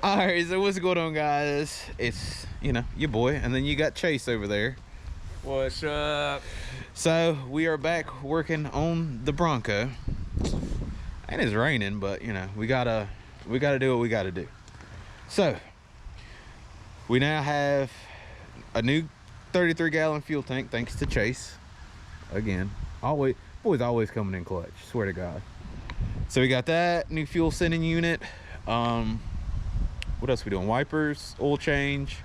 All right, so what's going on, guys? It's, you know, your boy, and then you got Chase over there. What's up? So we are back working on the Bronco, and it's raining, but you know, we gotta do what we gotta do. So we now have a new 33-gallon fuel tank, thanks to Chase. Again, boy's always coming in clutch, swear to God. So we got that new fuel sending unit. What else we doing? Wipers, oil change,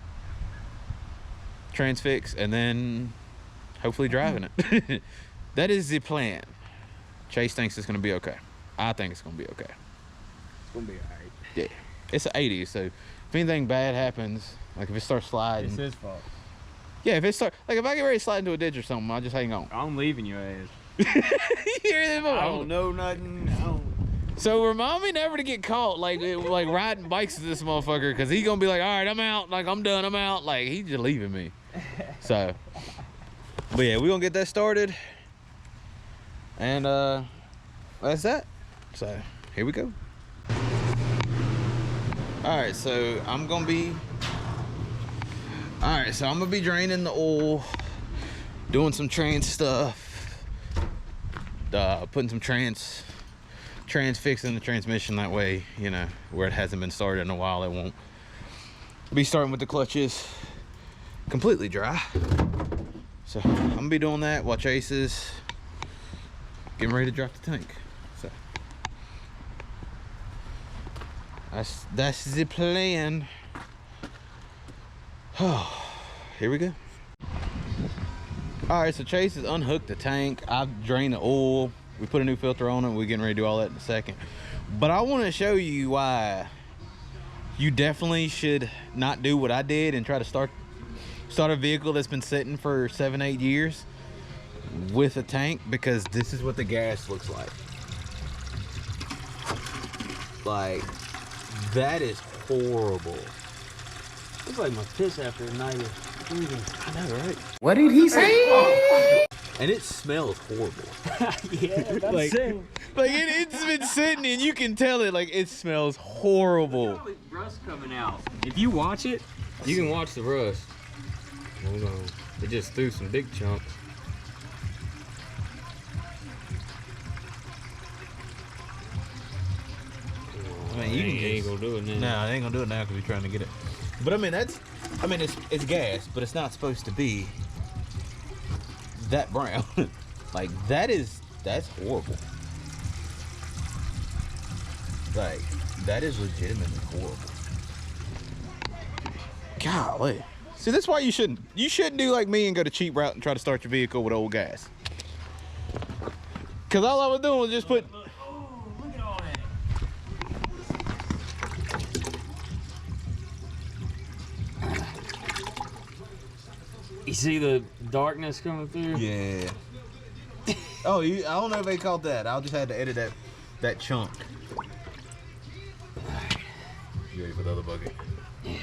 transfix, and then hopefully driving it. That is the plan. Chase thinks it's gonna be okay. I think it's gonna be okay. It's gonna be alright. Yeah, it's an 80, so if anything bad happens, like if it starts sliding, It's his fault. yeah, if I get ready to slide into a ditch or something, I'll just hang on. I'm leaving your ass. You hear that? I don't know nothing. So remind me never to get caught like riding bikes with this motherfucker, because he's gonna be like, all right, I'm out, like I'm done, I'm out, like he's just leaving me. So, but yeah, we're gonna get that started, and that's that. So here we go. All right, so I'm gonna be draining the oil, doing some trans stuff, putting some transfixing the transmission, that way, you know, where it hasn't been started in a while, it won't be starting with the clutches completely dry. So I'm gonna be doing that while Chase is getting ready to drop the tank. So that's the plan. Oh, here we go. All right, so Chase has unhooked the tank. I've drained the oil. We put a new filter on it. We're getting ready to do all that in a second. But I want to show you why you definitely should not do what I did and try to start a vehicle that's been sitting for 7-8 years with a tank, because this is what the gas looks like. Like, that is horrible. It's like my piss after a night of breathing. I know, right? What did he say? And it smells horrible. Yeah, that's like it's been sitting and you can tell it, like it smells horrible. Look at all this rust coming out. If you watch it, you can watch the rust. Hold on. It just threw some big chunks. I mean, you ain't gonna do it now. No, I ain't gonna do it now because we're trying to get it. But I mean, it's gas, but it's not supposed to be that brown. Like that's horrible. Like, that is legitimately horrible. Golly. See, that's why you shouldn't do like me and go the cheap route and try to start your vehicle with old gas. Cause all I was doing was just put. Oh, look at all that. You see the darkness coming through? Yeah. Oh, I don't know if they caught that. I'll just have to edit that chunk. You ready for the other bucket? Yeah.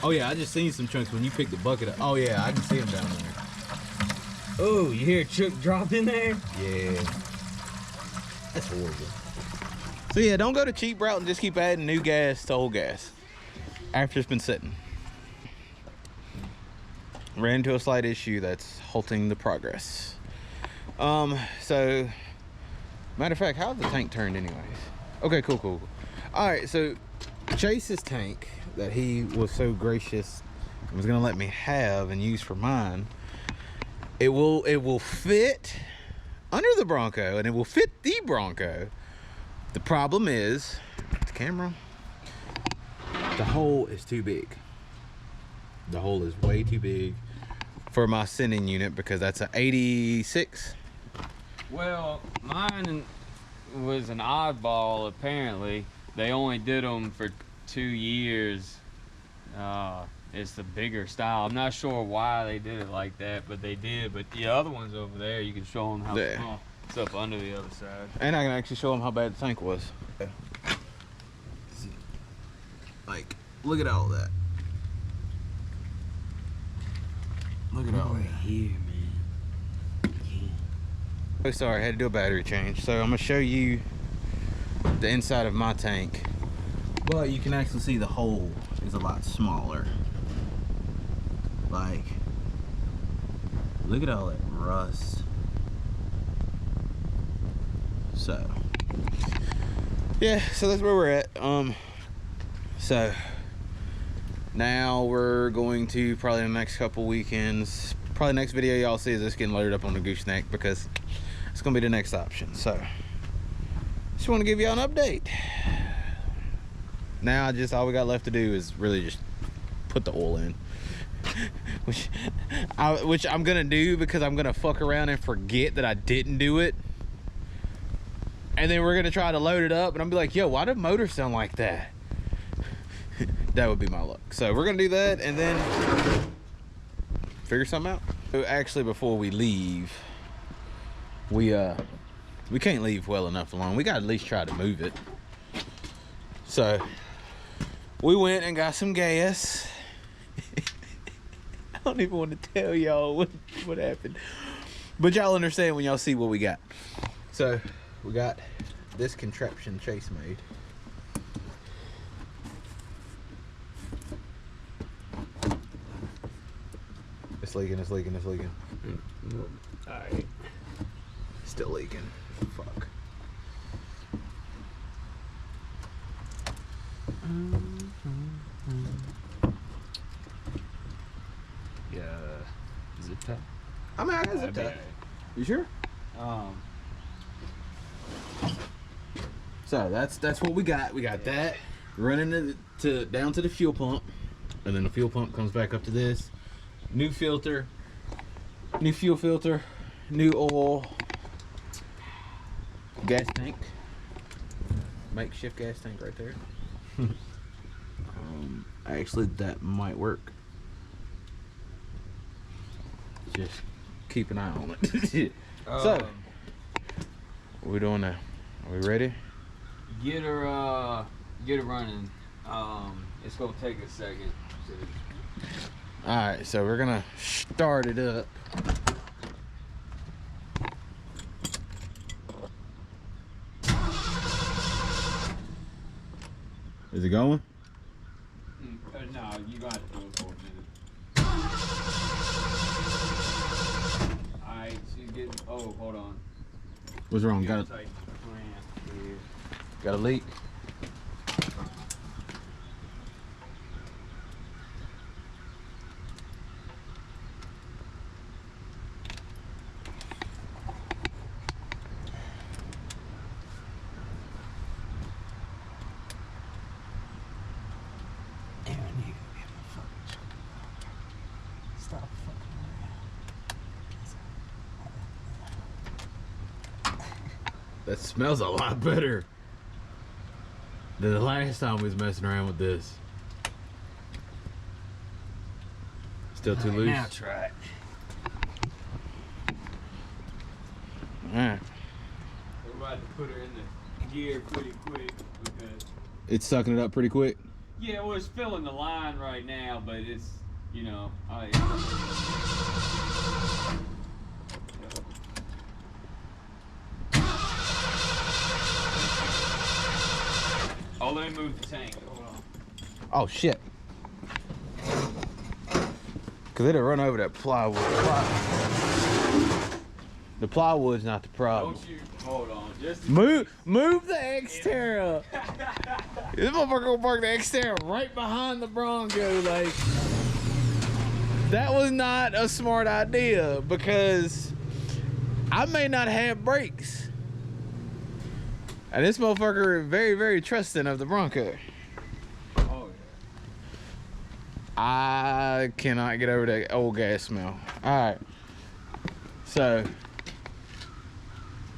Oh yeah, I just seen some chunks when you picked the bucket up. Oh yeah, I can see them down there. Oh, you hear a chunk drop in there? Yeah. That's horrible. So yeah, don't go the cheap route and just keep adding new gas to old gas after it's been sitting. Ran into a slight issue that's halting the progress. So matter of fact, how's the tank turned anyways? Okay, cool. All right, so Chase's tank that he was so gracious and was gonna let me have and use for mine, it will fit under the Bronco and it will fit the Bronco. The problem is, the camera, the hole is too big. The hole is way too big for my sending unit, because that's an 86. Well, mine was an oddball, apparently. They only did them for 2 years. It's the bigger style. I'm not sure why they did it like that, but they did. But the other ones over there, you can show them how small. It's up under the other side. And I can actually show them how bad the tank was. Like, look at all that. Look at all that. Here, man. Oh, sorry, I had to do a battery change. So I'm gonna show you the inside of my tank, but you can actually see the hole is a lot smaller. Like, look at all that rust. So yeah, so that's where we're at. So now we're going to probably in the next couple weekends, probably next video y'all see is this getting loaded up on the gooseneck, because it's gonna be the next option. So just want to give y'all an update. Now all we got left to do is really just put the oil in, which I'm gonna do, because I'm gonna fuck around and forget that I didn't do it, and then we're gonna try to load it up and I'll be like, yo, why did the motor sound like that? That would be my luck. So we're gonna do that and then figure something out. So actually, before we leave, we can't leave well enough alone. We gotta at least try to move it. So we went and got some gas. I don't even want to tell y'all what happened, but y'all understand when y'all see what we got. So we got this contraption Chase made. It's leaking, it's leaking, it's leaking. Alright. Still leaking. Fuck. Yeah. Zip tie? I mean, I got zip tie. You sure? So that's what we got. We got that running down to the fuel pump, and then the fuel pump comes back up to this. New filter, new fuel filter, new oil, gas tank, makeshift gas tank right there. Actually, that might work. Just keep an eye on it. So, what we doing now? Are we ready? Get her running. It's gonna take a second. All right, so we're gonna start it up. Is it going? No, you got to do it for a minute. Alright, she's getting. Oh, hold on. What's wrong? Got Got a leak? That smells a lot better than the last time we was messing around with this. Still too loose? Now try it. Alright. We're about to put her in the gear pretty quick because It's sucking it up pretty quick? yeah, well, it's filling the line right now, but it's, you know, oh, let me move the tank. Hold on. Oh shit. Cause it'll run over that plywood. The plywood's not the problem. Don't you hold on. Just Move the X-Terra. This motherfucker gonna park the X-Terra right behind the Bronco. Like, that was not a smart idea, because I may not have brakes. And this motherfucker is very, very trusting of the Bronco. oh yeah. I cannot get over that old gas smell. Alright. So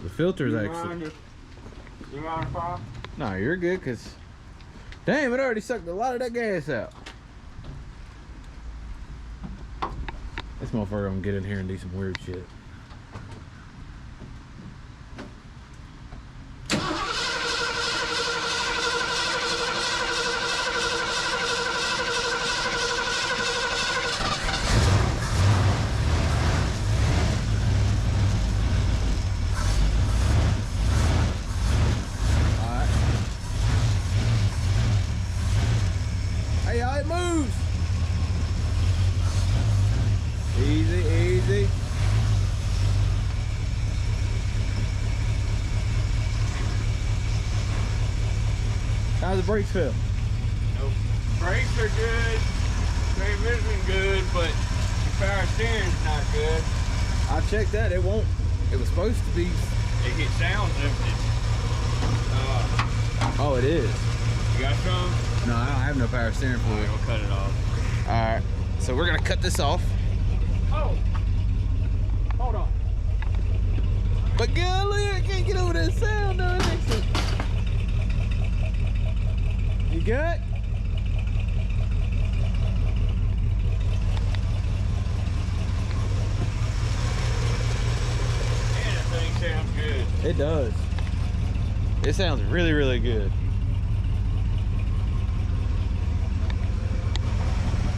the filter's actually. You mind if I? No, you're good, because damn, it already sucked a lot of that gas out. This motherfucker gonna get in here and do some weird shit. the brakes feel? Nope. Brakes are good. Transmission good, but the power steering's not good. I checked that. It won't. It was supposed to be. It sounds empty. Oh, it is. You got some? No, I don't have no power steering fluid. Alright, we'll cut it off. Alright, so we're gonna cut this off. Oh! Hold on. But golly, I can't get over that sound though. You good? Man, that thing sounds good. It does. It sounds really, really good.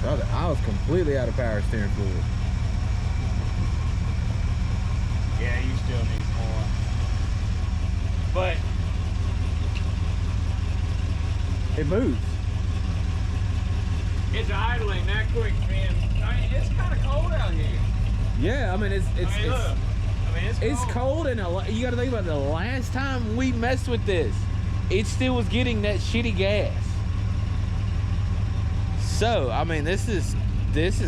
Brother, I was completely out of power steering fluid. Yeah, you still need more. But It moves. it's idling that quick, man. I mean, it's kind of cold out here. Yeah, I mean It's cold and you got to think about the last time we messed with this, it still was getting that shitty gas. So I mean, this is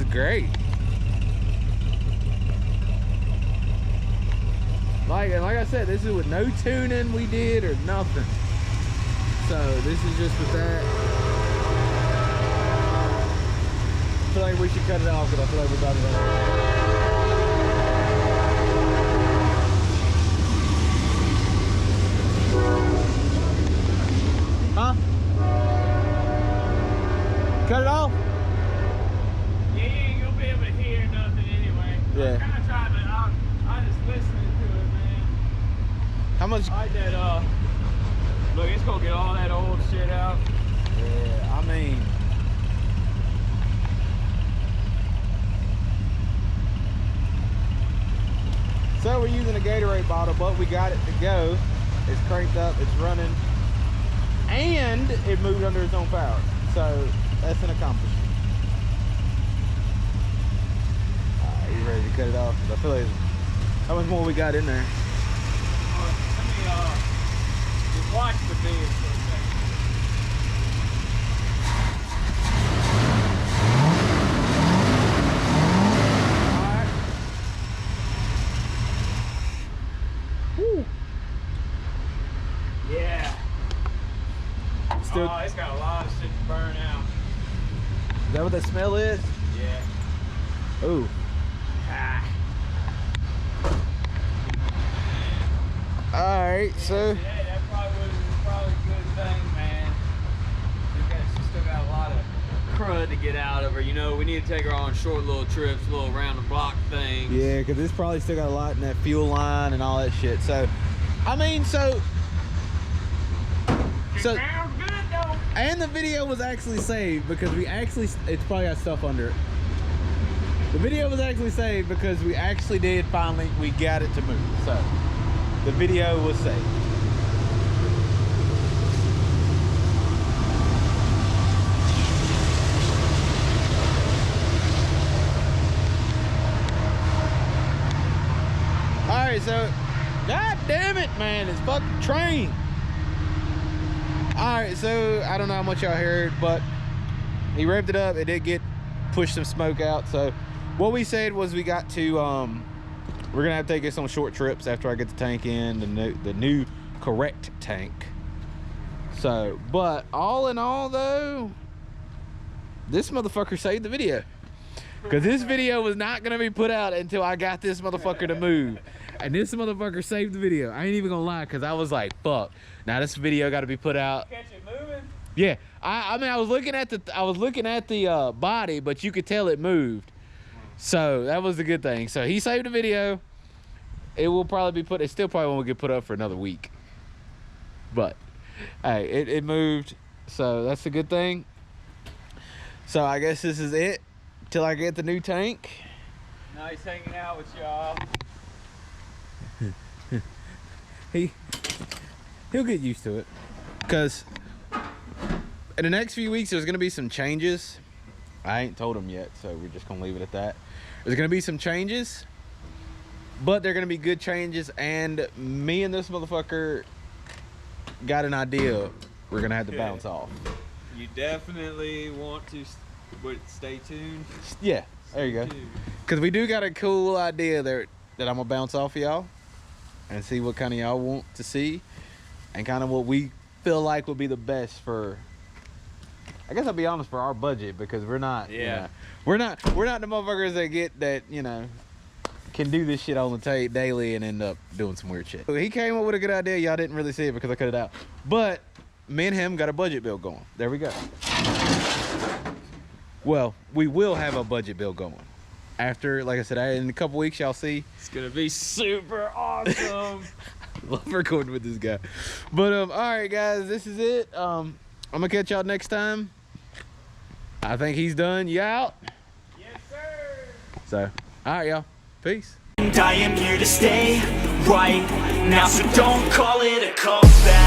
great. Like I said, this is with no tuning we did or nothing. So this is just with that. I feel like we should cut it off because I feel like we're about to. Huh? Cut it off? Yeah, you ain't gonna be able to hear nothing anyway. Yeah. I'm kind of trying to, I'm just listening to it, man. How much? I that, look, it's gonna get all that old shit out. Yeah, I mean. So we're using a Gatorade bottle, but we got it to go. It's cranked up, it's running. And it moved under its own power. So that's an accomplishment. Alright, you ready to cut it off? I feel like how much more we got in there? Let me, just watch the bid for a second. Alright. Woo. Yeah. Still, Oh, it's got a lot of shit to burn out. is that what that smell is? Yeah. Ooh. Ah. Alright, so Yeah, that probably a good thing, man. She's still got a lot of crud to get out of her. You know, we need to take her on short little trips, little round the block things. yeah, because this probably still got a lot in that fuel line and all that shit. So, I mean, so Sounds good though. and the video was actually saved because it's probably got stuff under it. The video was actually saved because we actually did finally, we got it to move. So, the video was saved. Alright, so, god damn it, man, it's fucking train. Alright, so, I don't know how much y'all heard, but he revved it up. It did push some smoke out. So, what we said was we got to, we're gonna have to take this on short trips after I get the tank in, the new correct tank. So, but all in all though, this motherfucker saved the video. Because this video was not gonna be put out until I got this motherfucker to move. And this motherfucker saved the video. I ain't even gonna lie, because I was like, fuck. Now this video gotta be put out. Catch it moving? Yeah. I mean, I was looking at the body, but you could tell it moved. So that was the good thing. So he saved the video. It will probably be it still probably won't get put up for another week. But hey, it moved. So that's a good thing. So I guess this is it till I get the new tank. Nice hanging out with y'all. He'll get used to it. Because in the next few weeks there's gonna be some changes. I ain't told him yet, so we're just gonna leave it at that. There's gonna be some changes, but they're gonna be good changes, and me and this motherfucker got an idea we're gonna have to bounce off. You definitely want to stay tuned. Yeah, there you go. Because we do got a cool idea there that I'm gonna bounce off of y'all and see what kind of y'all want to see and kind of what we feel like would be the best for, I guess I'll be honest, for our budget, because we're not, you know, we're not the motherfuckers that get that, you know, can do this shit on the tape daily and end up doing some weird shit. So he came up with a good idea. Y'all didn't really see it because I cut it out, but me and him got a budget bill going. There we go. Well, we will have a budget bill going after, like I said, in a couple weeks y'all see. It's gonna be super awesome. Love recording with this guy. But all right guys, this is it. I'm gonna catch y'all next time. I think he's done. You out? Yes, sir. So, all right, y'all. Peace. And I am here to stay right now, so don't call it a comeback.